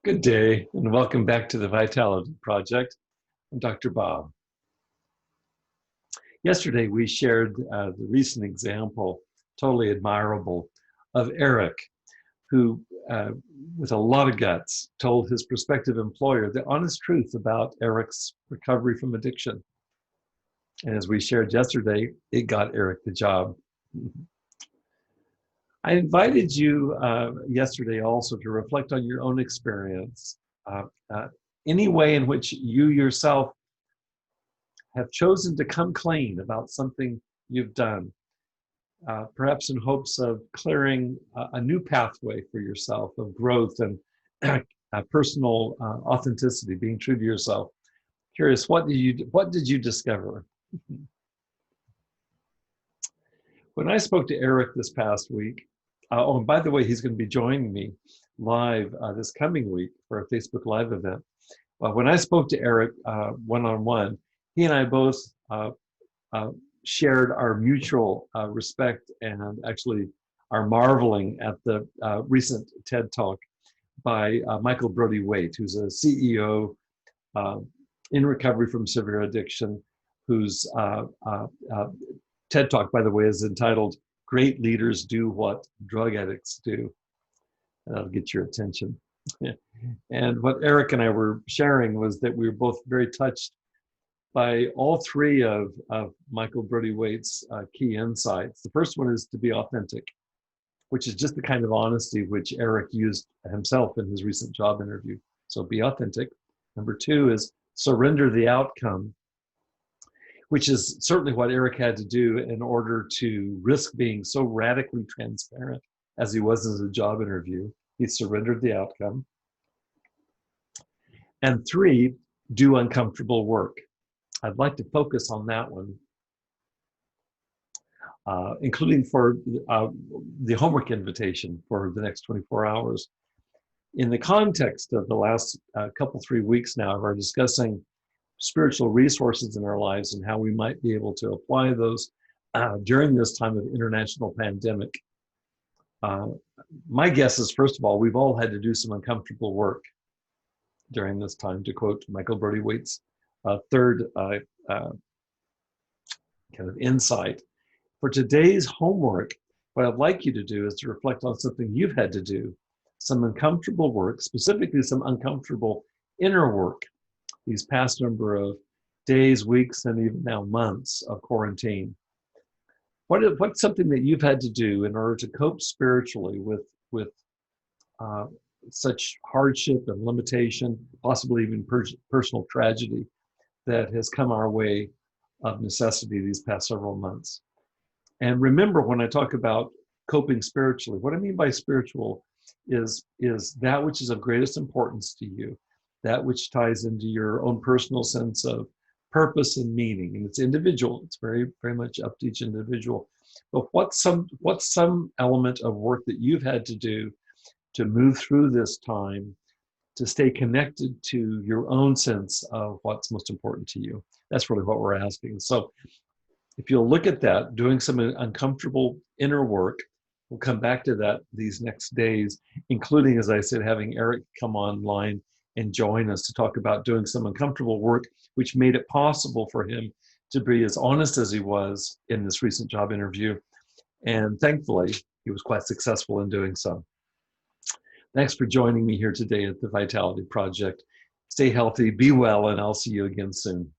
Good day, and welcome back to the Vitality Project. I'm Dr. Bob. Yesterday, we shared the recent example, totally admirable, of Eric, who, with a lot of guts, told his prospective employer the honest truth about Eric's recovery from addiction. And as we shared yesterday, it got Eric the job. I invited you yesterday also to reflect on your own experience, uh, uh, any way in which you yourself have chosen to come clean about something you've done, perhaps in hopes of clearing a new pathway for yourself of growth and personal authenticity, being true to yourself. Curious, what did you discover? When I spoke to Eric this past week, oh, and by the way, he's going to be joining me live this coming week for a Facebook Live event. Well, when I spoke to Eric one-on-one, he and I both shared our mutual respect and actually are marveling at the recent TED Talk by Michael Brody Waite, who's a CEO in recovery from severe addiction, whose TED Talk, by the way, is entitled "Great Leaders Do What Drug Addicts Do." That'll get your attention. And what Eric and I were sharing was that we were both very touched by all three of Michael Brody Waite's key insights. The first one is to be authentic, which is just the kind of honesty which Eric used himself in his recent job interview. So be authentic. Number two is surrender the outcome, which is certainly what Eric had to do in order to risk being so radically transparent as he was in a job interview. He surrendered the outcome. And three, do uncomfortable work. I'd like to focus on that one, including for the homework invitation for the next 24 hours. In the context of the last three weeks now of our discussing spiritual resources in our lives and how we might be able to apply those during this time of international pandemic. My guess is, first of all, we've all had to do some uncomfortable work during this time, to quote Michael Brody Waite's third kind of insight. For today's homework, what I'd like you to do is to reflect on something you've had to do, some uncomfortable work, specifically some uncomfortable inner work, these past number of days, weeks, and even now months of quarantine. What's something that you've had to do in order to cope spiritually with such hardship and limitation, possibly even personal tragedy that has come our way of necessity these past several months? And remember, when I talk about coping spiritually, what I mean by spiritual is that which is of greatest importance to you, that which ties into your own personal sense of purpose and meaning. And it's individual. It's very, very much up to each individual. But what's some element of work that you've had to do to move through this time, to stay connected to your own sense of what's most important to you? That's really what we're asking. So if you'll look at that, doing some uncomfortable inner work, we'll come back to that these next days, including, as I said, having Eric come online and join us to talk about doing some uncomfortable work, which made it possible for him to be as honest as he was in this recent job interview. And thankfully, he was quite successful in doing so. Thanks for joining me here today at the Vitality Project. Stay healthy, be well, and I'll see you again soon.